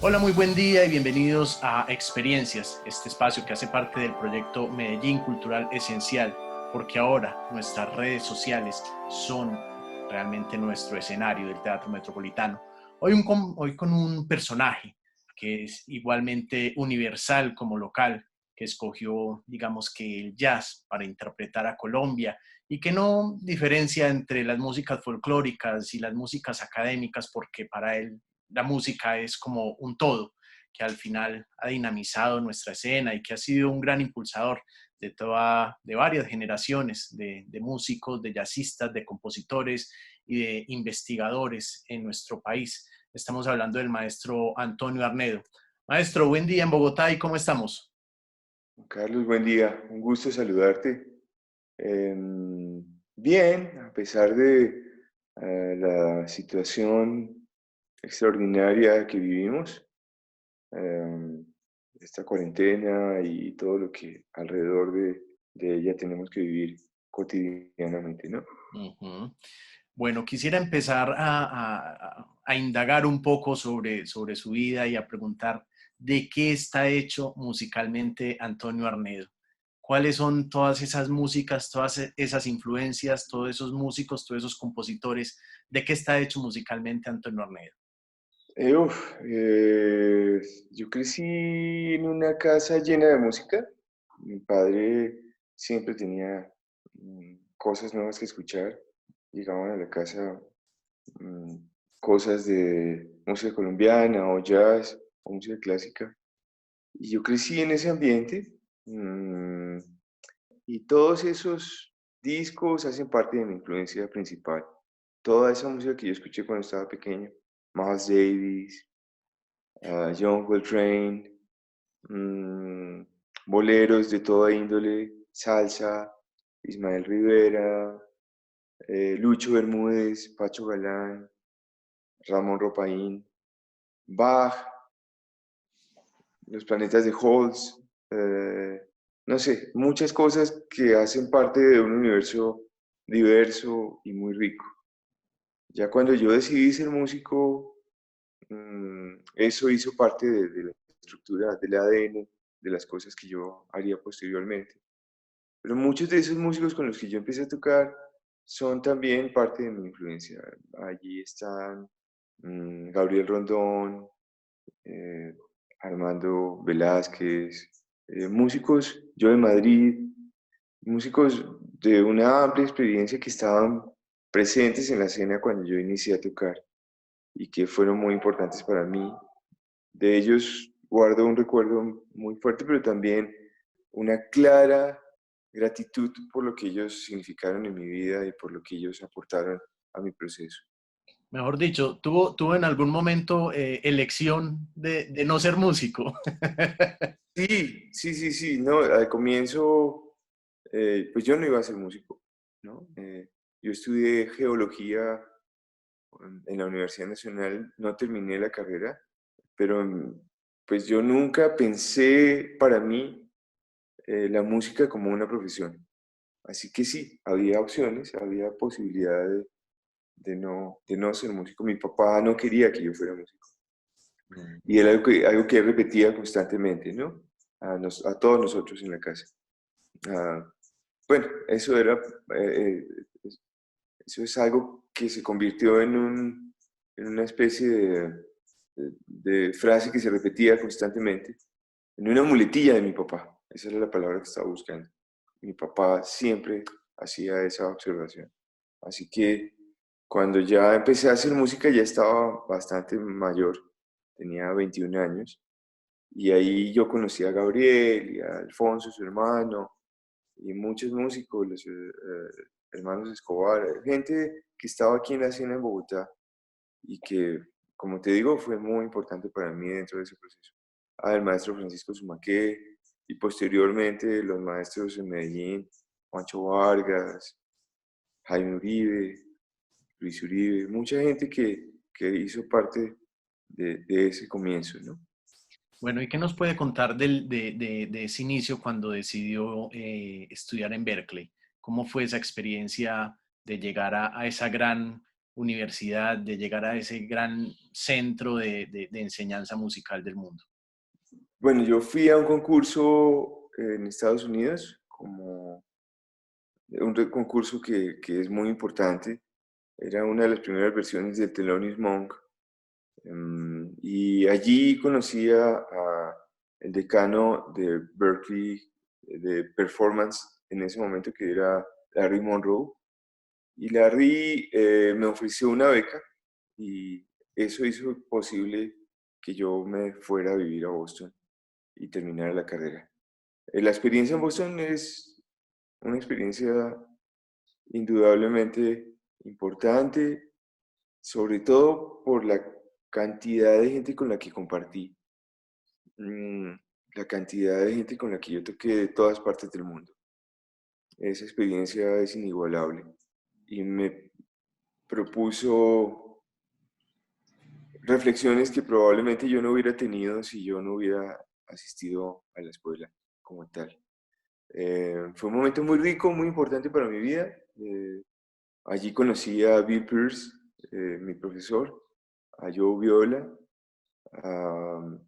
Hola, muy buen día y bienvenidos a Experiencias, este espacio que hace parte del proyecto Medellín Cultural Esencial, porque ahora nuestras redes sociales son realmente nuestro escenario del Teatro Metropolitano. Hoy con un personaje que es igualmente universal como local, que escogió, digamos que el jazz para interpretar a Colombia y que no diferencia entre las músicas folclóricas y las músicas académicas, porque para él la música es como un todo, que al final ha dinamizado nuestra escena y que ha sido un gran impulsador de varias generaciones de músicos, de jazzistas, de compositores y de investigadores en nuestro país. Estamos hablando del maestro Antonio Arnedo. Maestro, buen día en Bogotá, ¿y cómo estamos? Carlos, buen día, un gusto saludarte. Em, Bien, a pesar de la situación extraordinaria que vivimos, em, esta cuarentena y todo lo que alrededor de ella tenemos que vivir cotidianamente, ¿no? Ujú. Bueno, quisiera empezar a indagar un poco sobre su vida y a preguntar de qué está hecho musicalmente Antonio Arnedo. ¿Cuáles son todas esas músicas, todas esas influencias, todos esos músicos, todos esos compositores? ¿De qué está hecho musicalmente Antonio Arnedo? Uf, yo crecí en una casa llena de música. Mi padre siempre tenía cosas nuevas que escuchar. Llegaban a la casa mm, cosas de música colombiana o jazz o música clásica. Y yo crecí en ese ambiente y todos esos discos hacen parte de mi influencia principal. Toda esa música que yo escuché cuando estaba pequeño, Miles Davis, John Coltrane, mm, boleros de toda índole, salsa, Ismael Rivera, Lucho Bermúdez, Pacho Galán, Ramón Ropaín, Bach, los planetas de Holtz, eh, no sé, muchas cosas que hacen parte de un universo diverso y muy rico. Ya cuando yo decidí ser músico, eso hizo parte de la estructura, del ADN, de las cosas que yo haría posteriormente. Pero muchos de esos músicos con los que yo empecé a tocar son también parte de mi influencia. Allí están Gabriel Rondón, eh, Armando Velázquez, músicos, yo de Madrid, músicos de una amplia experiencia que estaban presentes en la escena cuando yo inicié a tocar y que fueron muy importantes para mí. De ellos guardo un recuerdo muy fuerte, pero también una clara gratitud por lo que ellos significaron en mi vida y por lo que ellos aportaron a mi proceso. Mejor dicho, tuvo en algún momento elección de no ser músico. Sí, sí, sí, sí, no, al comienzo, pues yo no iba a ser músico, ¿no? Yo estudié geología en la Universidad Nacional, no terminé la carrera, pero pues yo nunca pensé para mí la música como una profesión. Así que sí, había opciones, había posibilidad de no ser músico. Mi papá no quería que yo fuera músico. Y era algo que él repetía constantemente, ¿no? A todos nosotros en la casa. Ah, bueno, eso era, eh, eh, eso es algo que se convirtió en una especie de frase que se repetía constantemente, en una muletilla de mi papá. Esa era la palabra que estaba buscando. Mi papá siempre hacía esa observación. Así que cuando ya empecé a hacer música ya estaba bastante mayor, tenía 21 años, y ahí yo conocí a Gabriel y a Alfonso, su hermano, y muchos músicos, los hermanos Escobar, gente que estaba aquí en la escena en Bogotá y que, como te digo, fue muy importante para mí dentro de ese proceso. El maestro Francisco Sumaqué y posteriormente los maestros en Medellín, Juancho Vargas, Jaime Uribe, Luis Uribe, mucha gente que hizo parte de ese comienzo, ¿no? Bueno, ¿y qué nos puede contar de ese inicio cuando decidió estudiar en Berkeley? ¿Cómo fue esa experiencia de llegar a esa gran universidad, de llegar a ese gran centro de enseñanza musical del mundo? Bueno, yo fui a un concurso en Estados Unidos, como concurso que es muy importante. Era una de las primeras versiones del Thelonious Monk. Y allí conocí a el decano de Berklee de performance en ese momento, que era Larry Monroe. Y Larry me ofreció una beca y eso hizo posible que yo me fuera a vivir a Boston y terminara la carrera. La experiencia en Boston es una experiencia indudablemente importante, sobre todo por la cantidad de gente con la que compartí, mm, la cantidad de gente con la que yo toqué de todas partes del mundo. Esa experiencia es inigualable y me propuso reflexiones que probablemente yo no hubiera tenido si yo no hubiera asistido a la escuela como tal. Fue un momento muy rico, muy importante para mi vida. Allí conocí a Bill Pierce, mi profesor, a Joe Viola, a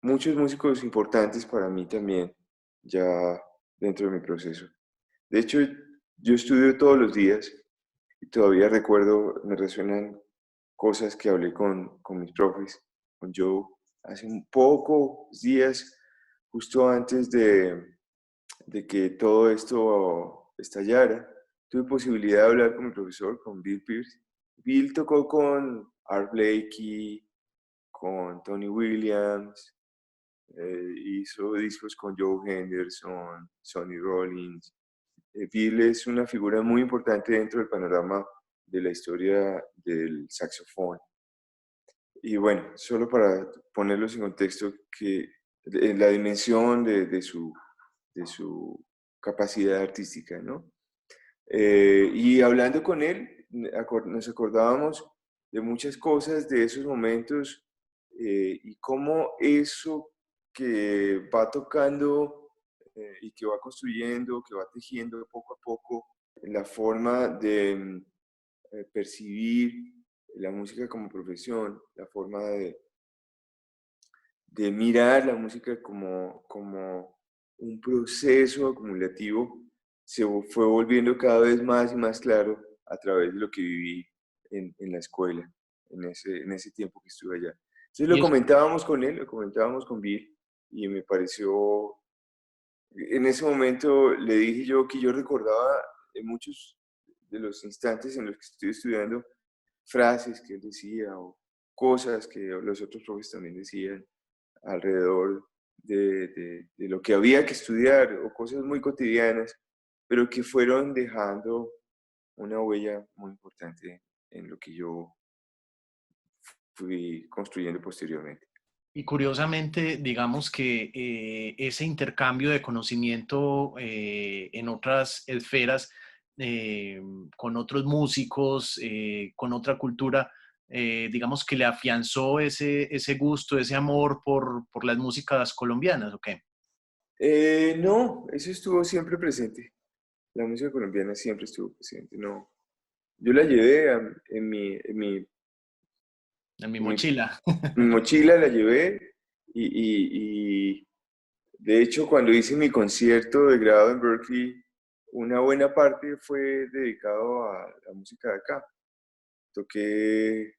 muchos músicos importantes para mí también, ya dentro de mi proceso. De hecho, yo estudio todos los días y todavía recuerdo, me resuenan cosas que hablé con mis profes, con Joe, hace un pocos días, justo antes de que todo esto estallara. Tuve posibilidad de hablar con mi profesor, con Bill Pierce. Bill tocó con Art Blakey, con Tony Williams, hizo discos con Joe Henderson, Sonny Rollins. Bill es una figura muy importante dentro del panorama de la historia del saxofón. Y bueno, solo para ponerlos en contexto, que en la dimensión de su capacidad artística, ¿no? Y hablando con él, nos acordábamos de muchas cosas de esos momentos y cómo eso que va tocando y que va construyendo, que va tejiendo poco a poco la forma de percibir la música como profesión, la forma de mirar la música como un proceso acumulativo, se fue volviendo cada vez más y más claro a través de lo que viví en la escuela, en ese tiempo que estuve allá. Entonces lo Y eso, comentábamos con él, lo comentábamos con Bill, y me pareció, en ese momento le dije yo que yo recordaba en muchos de los instantes en los que estoy estudiando frases que él decía o cosas que los otros profes también decían alrededor de lo que había que estudiar o cosas muy cotidianas, pero que fueron dejando una huella muy importante en lo que yo fui construyendo posteriormente. y curiosamente, digamos que ese intercambio de conocimiento en otras esferas, eh, con otros músicos, con otra cultura, digamos que le afianzó ese gusto, ese amor por las músicas colombianas, ¿o qué? No, eso estuvo siempre presente. La música colombiana siempre estuvo presente. No, yo la llevé En mi en mi, mochila. mi mochila, la llevé y de hecho, cuando hice mi concierto de grado en Berkeley, una buena parte fue dedicado a la música de acá. Toqué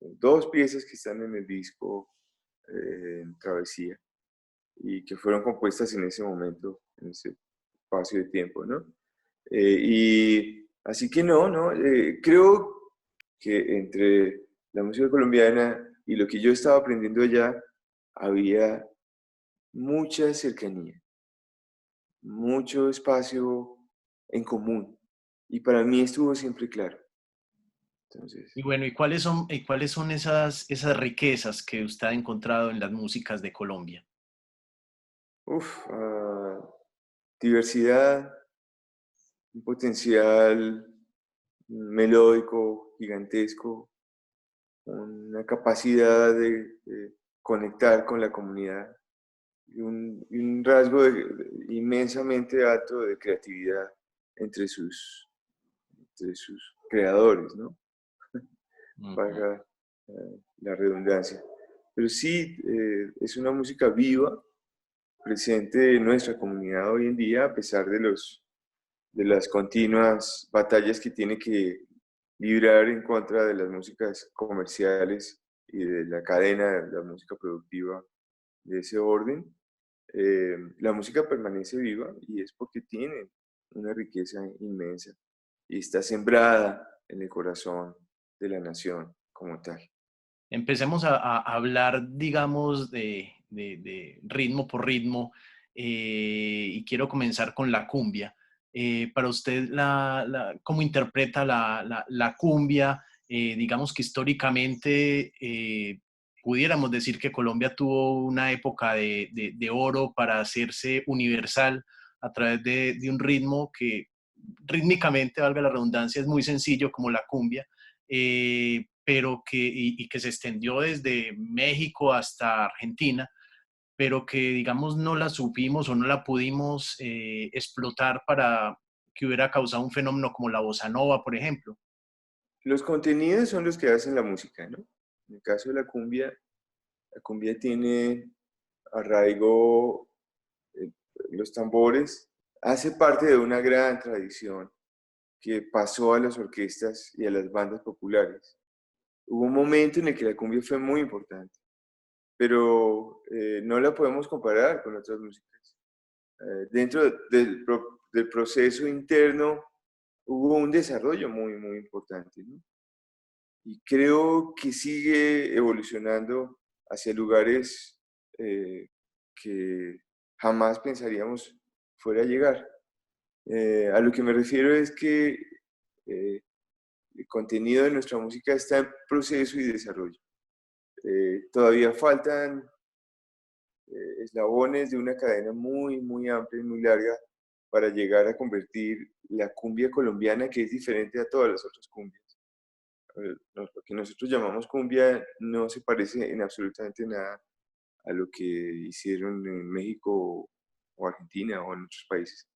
dos piezas que están en el disco en Travesía y que fueron compuestas en ese momento, en ese espacio de tiempo, ¿no? Y así que no, creo que entre la música colombiana y lo que yo estaba aprendiendo allá había mucha cercanía, mucho espacio en común. Y para mí estuvo siempre claro. Entonces, Y bueno, ¿y cuáles son esas riquezas que usted ha encontrado en las músicas de Colombia? uff, diversidad, un potencial melódico gigantesco, una capacidad de conectar con la comunidad y un rasgo inmensamente alto de creatividad entre sus creadores, ¿no? Ujú. valga la redundancia. Pero sí, es una música viva, presente en nuestra comunidad hoy en día, a pesar de las continuas batallas que tiene que librar en contra de las músicas comerciales y de la cadena de la música productiva de ese orden. La música permanece viva y es porque tiene una riqueza inmensa y está sembrada en el corazón de la nación como tal. Empecemos a hablar, digamos, de ritmo por ritmo, y quiero comenzar con la cumbia. Para usted, ¿cómo interpreta la cumbia? Digamos que históricamente pudiéramos decir que Colombia tuvo una época de oro para hacerse universal a través de un ritmo que rítmicamente, valga la redundancia, es muy sencillo como la cumbia, pero y que se extendió desde México hasta Argentina, pero que digamos no la supimos o no la pudimos explotar para que hubiera causado un fenómeno como la bossa nova, por ejemplo. Los contenidos son los que hacen la música, ¿no? En el caso de la cumbia tiene arraigo, eh, los tambores, hace parte de una gran tradición que pasó a las orquestas y a las bandas populares. Hubo un momento en el que la cumbia fue muy importante, pero no la podemos comparar con otras músicas. Dentro del proceso interno hubo un desarrollo muy, muy importante, ¿no? Y creo que sigue evolucionando hacia lugares eh, que jamás pensaríamos fuera a llegar. A lo que me refiero es que eh, el contenido de nuestra música está en proceso y desarrollo. Todavía faltan eslabones de una cadena muy, muy amplia y muy larga para llegar a convertir la cumbia colombiana, que es diferente a todas las otras cumbias. Lo que nosotros llamamos cumbia no se parece en absolutamente nada a lo que hicieron en México o Argentina o en otros países.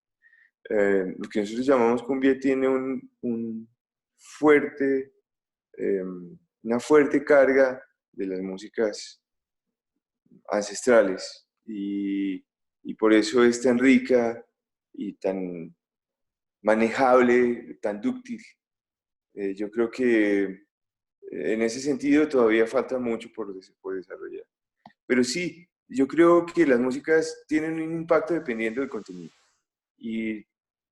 Lo que nosotros llamamos cumbia tiene un fuerte, una fuerte carga de las músicas ancestrales y por eso es tan rica y tan manejable, tan dúctil. Yo creo que en ese sentido todavía falta mucho por desarrollar. Pero sí, yo creo que las músicas tienen un impacto dependiendo del contenido. Y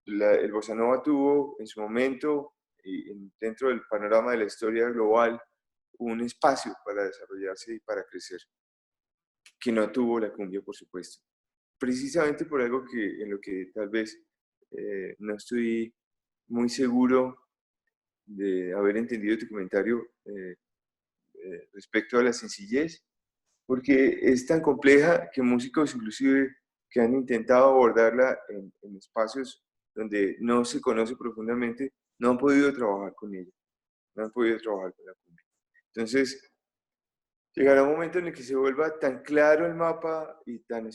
el bossa nova tuvo en su momento, y dentro del panorama de la historia global, un espacio para desarrollarse y para crecer, que no tuvo la cumbia, por supuesto. Precisamente por algo en lo que tal vez no estoy muy seguro de haber entendido tu comentario respecto a la sencillez, porque es tan compleja que músicos inclusive que han intentado abordarla en espacios donde no se conoce profundamente, no han podido trabajar con ella, no han podido trabajar con la cumbia. Entonces, llegará un momento en el que se vuelva tan claro el mapa y tan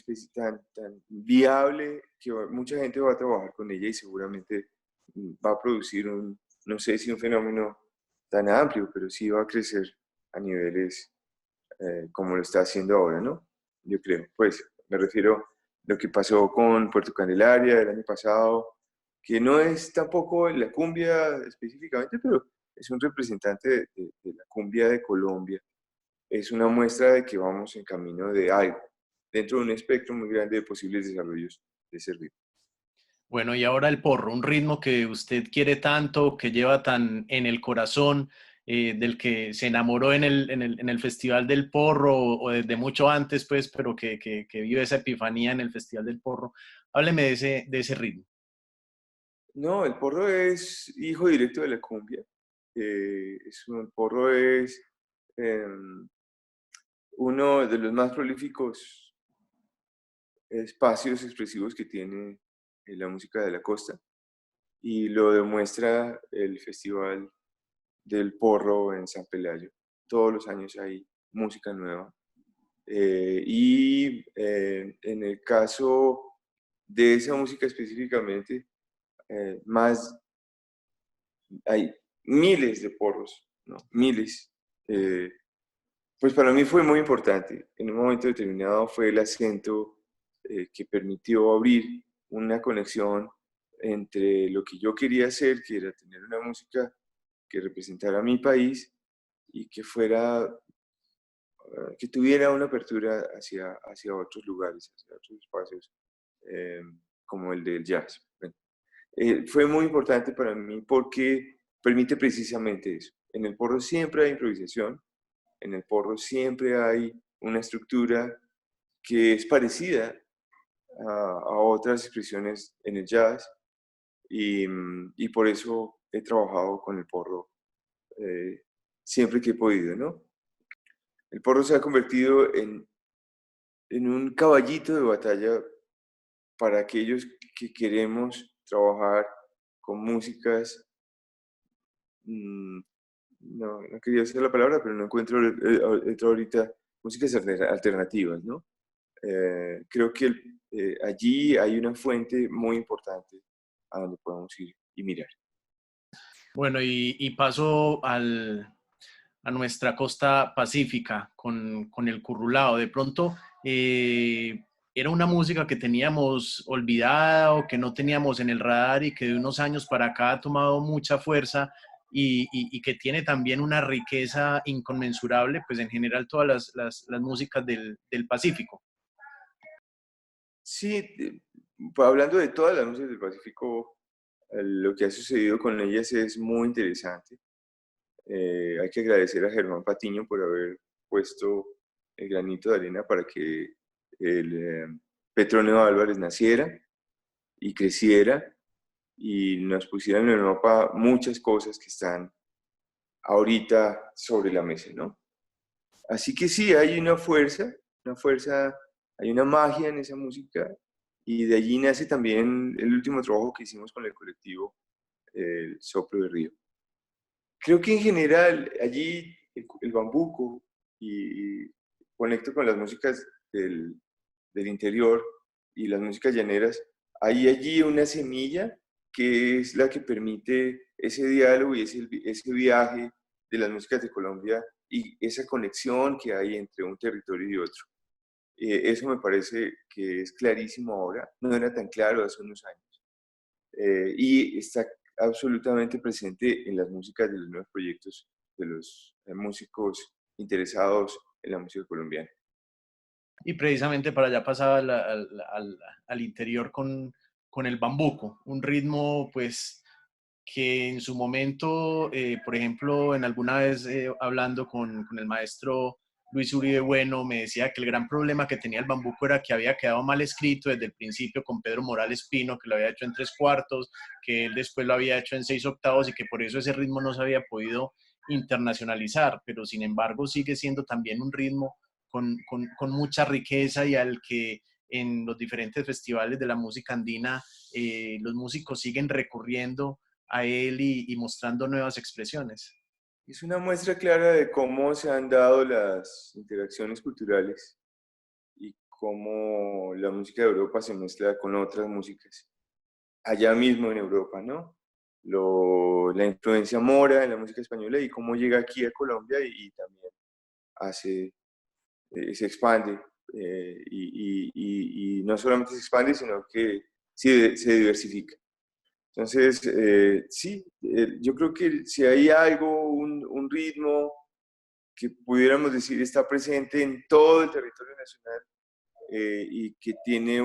viable que mucha gente va a trabajar con ella y seguramente va a producir no sé si un fenómeno tan amplio, pero sí va a crecer a niveles como lo está haciendo ahora, ¿no? Yo creo, pues me refiero a lo que pasó con Puerto Candelaria el año pasado, que no es tampoco la cumbia específicamente, pero es un representante de la cumbia de Colombia. Es una muestra de que vamos en camino de algo, dentro de un espectro muy grande de posibles desarrollos de ese ritmo. Bueno, y ahora el porro, un ritmo que usted quiere tanto, que lleva tan en el corazón, del que se enamoró en el Festival del Porro o desde mucho antes, pues, pero que vio esa epifanía en el Festival del Porro. Hábleme de ese ritmo. No, el porro es hijo directo de la cumbia. El porro es em, uno de los más prolíficos espacios expresivos que tiene la música de la costa y lo demuestra el Festival del Porro en San Pelayo. Todos los años hay música nueva. En el caso de esa música específicamente, más hay miles de porros, ¿no? Miles. Pues para mí fue muy importante. En un momento determinado fue el acento que permitió abrir una conexión entre lo que yo quería hacer, que era tener una música que representara a mi país y que fuera, que tuviera una apertura hacia otros lugares, hacia otros espacios, eh, como el del jazz. Bueno, fue muy importante para mí porque permite precisamente eso. En el porro siempre hay improvisación, en el porro siempre hay una estructura que es parecida a otras expresiones en el jazz y por eso he trabajado con el porro siempre que he podido, ¿no? El porro se ha convertido en un caballito de batalla para aquellos que queremos trabajar con músicas, mm, no quería decir la palabra, pero no encuentro ahorita músicas alternativas, ¿no? Creo que allí hay una fuente muy importante a donde podemos ir y mirar. Bueno, y paso a nuestra costa pacífica con el currulao. De pronto, era una música que teníamos olvidada o que no teníamos en el radar y que de unos años para acá ha tomado mucha fuerza y que tiene también una riqueza inconmensurable, pues en general todas las músicas del Pacífico. Sí, pues hablando de todas las músicas del Pacífico, lo que ha sucedido con ellas es muy interesante. Hay que agradecer a Germán Patiño por haber puesto el granito de arena para que el Petronio Álvarez naciera y creciera y nos pusieran en el mapa muchas cosas que están ahorita sobre la mesa, ¿no? Así que sí, hay una fuerza, hay una magia en esa música y de allí nace también el último trabajo que hicimos con el colectivo, el Soplo de Río. Creo que en general allí el bambuco y conecto con las músicas del interior y las músicas llaneras, hay allí una semilla que es la que permite ese diálogo y ese viaje de las músicas de Colombia y esa conexión que hay entre un territorio y otro. Eso me parece que es clarísimo ahora, no era tan claro hace unos años. Y está absolutamente presente en las músicas de los nuevos proyectos de los músicos interesados en la música colombiana. Y precisamente para allá pasaba al interior con el bambuco, un ritmo pues que en su momento, por ejemplo, en alguna vez hablando con el maestro Luis Uribe Bueno, me decía que el gran problema que tenía el bambuco era que había quedado mal escrito desde el principio con Pedro Morales Pino, que lo había hecho en 3/4, que él después lo había hecho en 6/8 y que por eso ese ritmo no se había podido internacionalizar, pero sin embargo sigue siendo también un ritmo con mucha riqueza y al que en los diferentes festivales de la música andina los músicos siguen recurriendo a él y mostrando nuevas expresiones. Es una muestra clara de cómo se han dado las interacciones culturales y cómo la música de Europa se mezcla con otras músicas, allá mismo en Europa, ¿no? La influencia mora en la música española y cómo llega aquí a Colombia y también hace, se expande. Y no solamente se expande, sino que se diversifica. Entonces, sí, yo creo que si hay algo, un ritmo que pudiéramos decir está presente en todo el territorio nacional y que tiene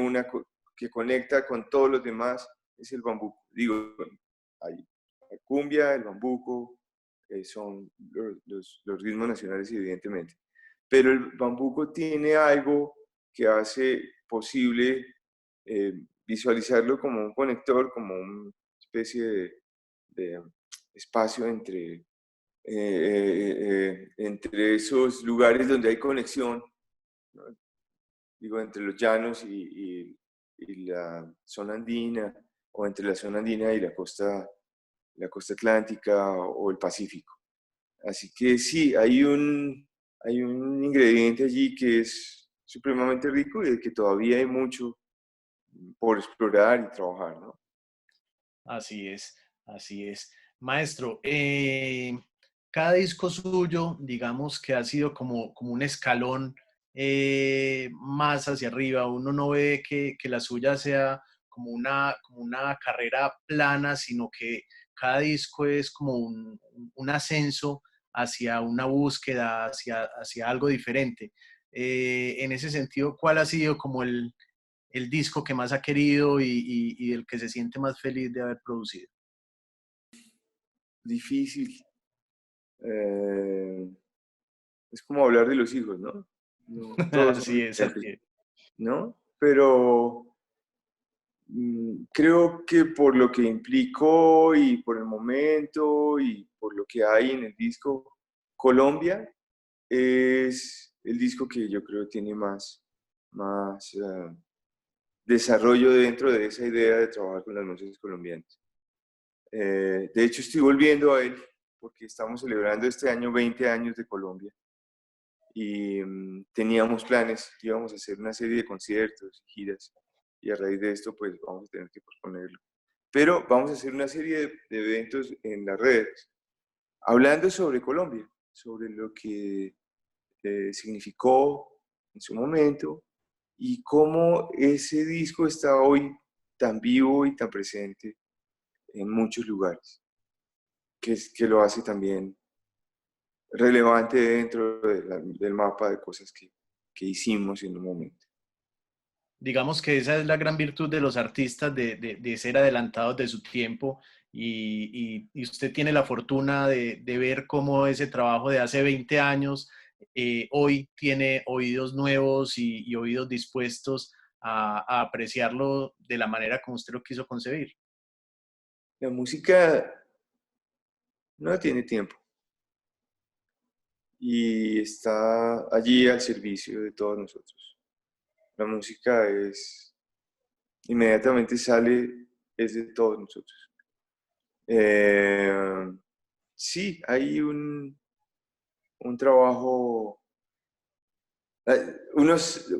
que conecta con todos los demás, es el bambuco. Digo, hay la cumbia, el bambuco, son los ritmos nacionales evidentemente, pero el bambuco tiene algo que hace posible visualizarlo como un conector, como una especie de espacio entre esos lugares donde hay conexión, ¿no? Digo, entre los llanos y la zona andina, o entre la zona andina y la costa atlántica o el Pacífico. Así que sí, hay un ingrediente allí que es supremamente rico y de que todavía hay mucho por explorar y trabajar, ¿no? Así es, así es. Maestro, cada disco suyo, digamos que ha sido como un escalón más hacia arriba. Uno no ve que la suya sea como una carrera plana, sino que cada disco es como un ascenso hacia una búsqueda, hacia algo diferente. En ese sentido, ¿cuál ha sido como el disco que más ha querido y del que se siente más feliz de haber producido? Difícil. eh, es como hablar de los hijos, ¿no? No, todos son Así es, diferentes, así es. ¿no? Pero creo que por lo que implicó y por el momento y por lo que hay en el disco, Colombia es el disco que yo creo tiene más desarrollo dentro de esa idea de trabajar con las músicas colombianas. De hecho, estoy volviendo a él porque estamos celebrando este año 20 años de Colombia y teníamos planes, íbamos a hacer una serie de conciertos, giras, y a raíz de esto pues vamos a tener que posponerlo. Pero vamos a hacer una serie de eventos en las redes, hablando sobre Colombia, sobre lo que significó en su momento y cómo ese disco está hoy tan vivo y tan presente en muchos lugares, que lo hace también relevante dentro del mapa de cosas que hicimos en un momento. Digamos que esa es la gran virtud de los artistas, de ser adelantados de su tiempo y usted tiene la fortuna de ver cómo ese trabajo de hace 20 años hoy tiene oídos nuevos y oídos dispuestos a apreciarlo de la manera como usted lo quiso concebir. La música no tiene tiempo y está allí al servicio de todos nosotros. La música inmediatamente sale, es de todos nosotros. Eh, sí, hay un trabajo, unos,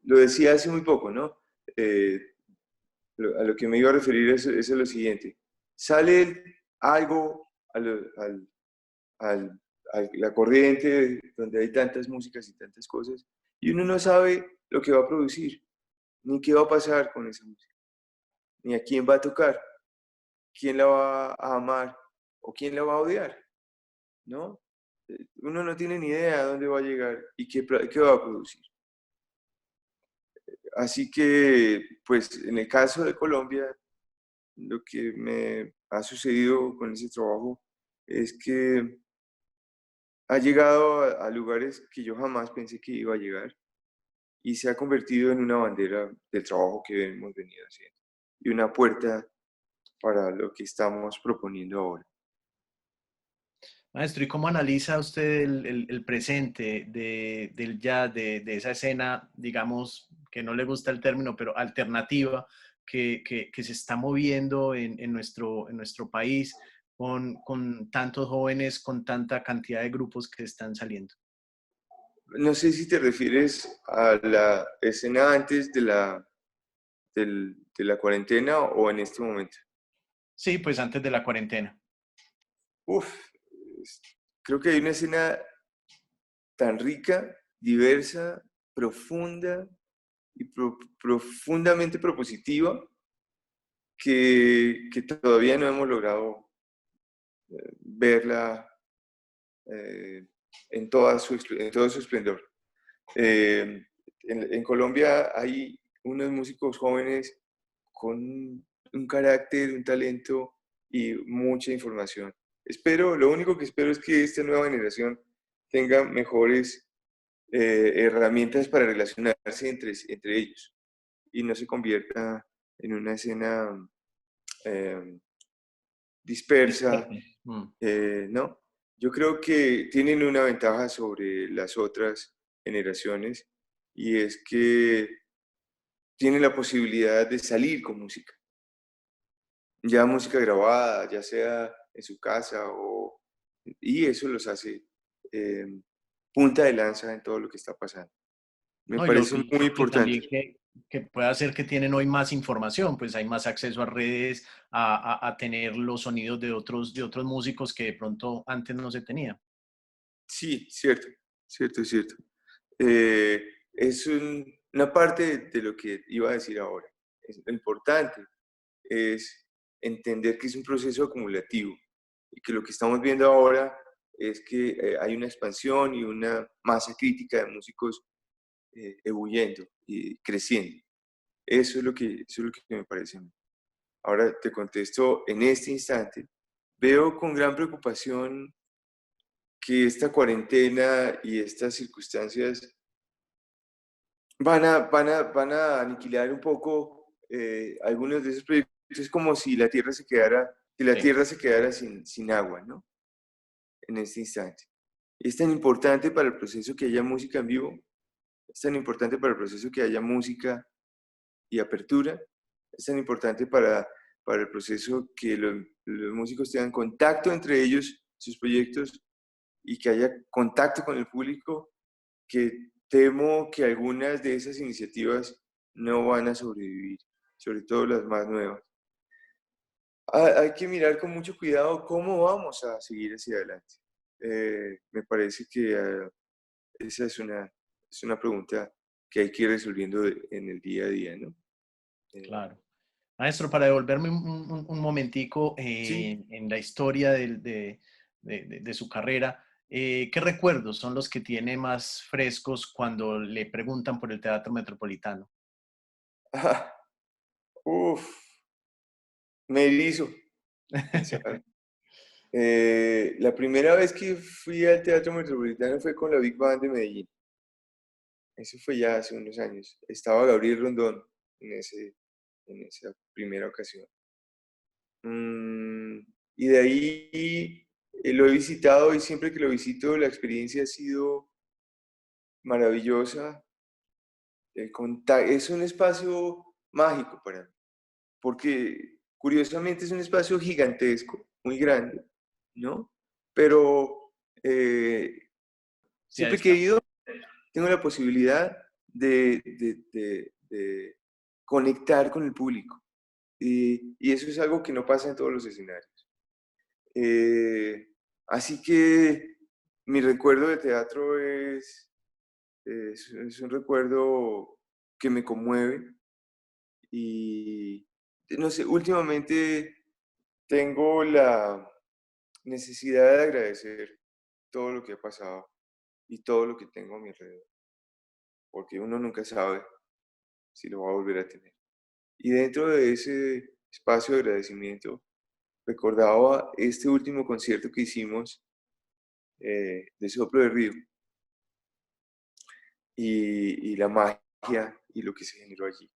lo decía hace muy poco, ¿no? Eh, a lo que me iba a referir es lo siguiente. Sale algo al- a la corriente donde hay tantas músicas y tantas cosas, y uno no sabe lo que va a producir, ni qué va a pasar con esa música, ni a quién va a tocar, quién la va a amar o quién la va a odiar, ¿no? Uno no tiene ni idea de dónde va a llegar y qué va a producir. Así que, pues, en el caso de Colombia, lo que me ha sucedido con ese trabajo es que ha llegado a lugares que yo jamás pensé que iba a llegar y se ha convertido en una bandera del trabajo que hemos venido haciendo y una puerta para lo que estamos proponiendo ahora. Maestro, ¿y cómo analiza usted el presente del jazz, de esa escena, digamos, que no le gusta el término, pero alternativa, que se está moviendo en nuestro país con tantos jóvenes, con tanta cantidad de grupos que están saliendo? No sé si te refieres a la escena antes de la cuarentena o en este momento. Sí, pues antes de la cuarentena. Uf, es- creo que hay una escena tan rica, diversa, profunda y profundamente propositiva que todavía no hemos logrado verla eh, en todo su esplendor. En Colombia hay unos músicos jóvenes con un carácter, un talento y mucha información. Lo único que espero es que esta nueva generación tenga mejores herramientas para relacionarse entre ellos y no se convierta en una escena eh, dispersa, Disperso. Mm. ¿no? Yo creo que tienen una ventaja sobre las otras generaciones y es que tienen la posibilidad de salir con música, ya música grabada, ya sea en su casa y eso los hace eh, punta de lanza en todo lo que está pasando. Me No, parece muy y también importante. que puede hacer que tienen hoy más información, pues hay más acceso a redes, a tener los sonidos de otros músicos que de pronto antes no se tenía. Sí, cierto, cierto, cierto. Es una parte de lo que iba a decir ahora. Lo importante es entender que es un proceso acumulativo y que lo que estamos viendo ahora es que hay una expansión y una masa crítica de músicos ebulliendo y creciendo. Eso es lo que me parece a mí. Ahora te contesto, en este instante, veo con gran preocupación que esta cuarentena y estas circunstancias van a aniquilar un poco algunos de esos proyectos. Es como si la Tierra se quedara, si la Sí, Tierra se quedara sin agua, ¿no? En este instante. Es tan importante para el proceso que haya música en vivo, es tan importante para el proceso que haya música y apertura, es tan importante para el proceso que los músicos tengan contacto entre ellos, sus proyectos, y que haya contacto con el público, que temo que algunas de esas iniciativas no van a sobrevivir, sobre todo las más nuevas. Hay que mirar con mucho cuidado cómo vamos a seguir hacia adelante. Me parece que esa es una pregunta que hay que ir resolviendo en el día a día, ¿no? Eh, claro. Maestro, para devolverme un momentico sí, en la historia de su carrera, ¿qué recuerdos son los que tiene más frescos cuando le preguntan por el Teatro Metropolitano? ah, uf, me erizo pensar. La primera vez que fui al Teatro Metropolitano fue con la Big Band de Medellín. Eso fue ya hace unos años. Estaba Gabriel Rondón en esa primera ocasión. Mm, y de ahí lo he visitado y siempre que lo visito la experiencia ha sido maravillosa. Es un espacio mágico para mí, porque curiosamente es un espacio gigantesco, muy grande, ¿no? Pero Sí, ahí siempre que he está. ido, tengo la posibilidad de conectar con el público. Y eso es algo que no pasa en todos los escenarios. Eh, Así que mi recuerdo de teatro es un recuerdo que me conmueve y no sé, últimamente tengo la necesidad de agradecer todo lo que ha pasado y todo lo que tengo a mi alrededor, porque uno nunca sabe si lo va a volver a tener. Y dentro de ese espacio de agradecimiento, recordaba este último concierto que hicimos de Soplo de Río y la magia y lo que se generó allí.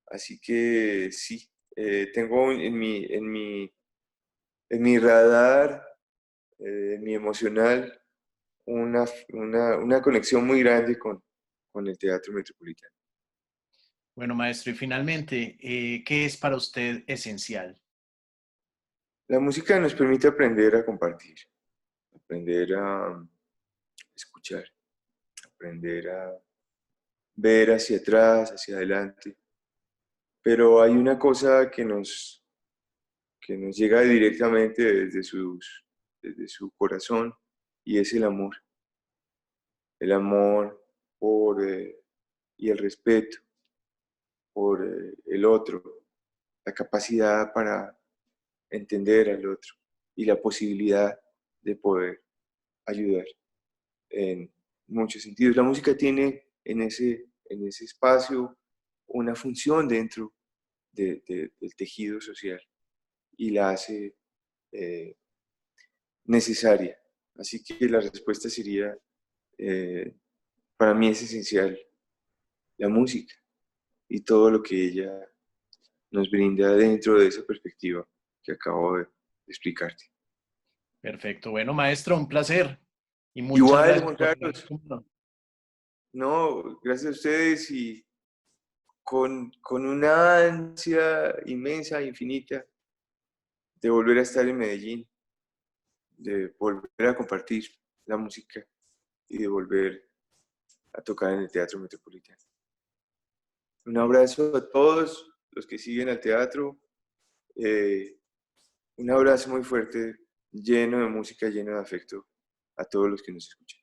Así que sí, tengo en mi radar, en mi emocional, una conexión muy grande con el Teatro Metropolitano. Bueno, maestro, y finalmente, ¿qué es para usted esencial? La música nos permite aprender a compartir, aprender a escuchar, aprender a ver hacia atrás, hacia adelante. Pero hay una cosa que nos llega directamente desde su corazón y es el amor por, y el respeto por el otro, la capacidad para entender al otro y la posibilidad de poder ayudar en muchos sentidos. La música tiene en ese espacio una función dentro del tejido social y la hace eh, necesaria. Así que la respuesta sería, eh, para mí es esencial la música y todo lo que ella nos brinda dentro de esa perspectiva que acabo de explicarte. Perfecto. Bueno, maestro, un placer y muchas Igual, gracias Juan por... Carlos, no, gracias a ustedes y con una ansia inmensa, infinita, de volver a estar en Medellín, de volver a compartir la música y de volver a tocar en el Teatro Metropolitano. Un abrazo a todos los que siguen al teatro. Un abrazo muy fuerte, lleno de música, lleno de afecto a todos los que nos escuchan.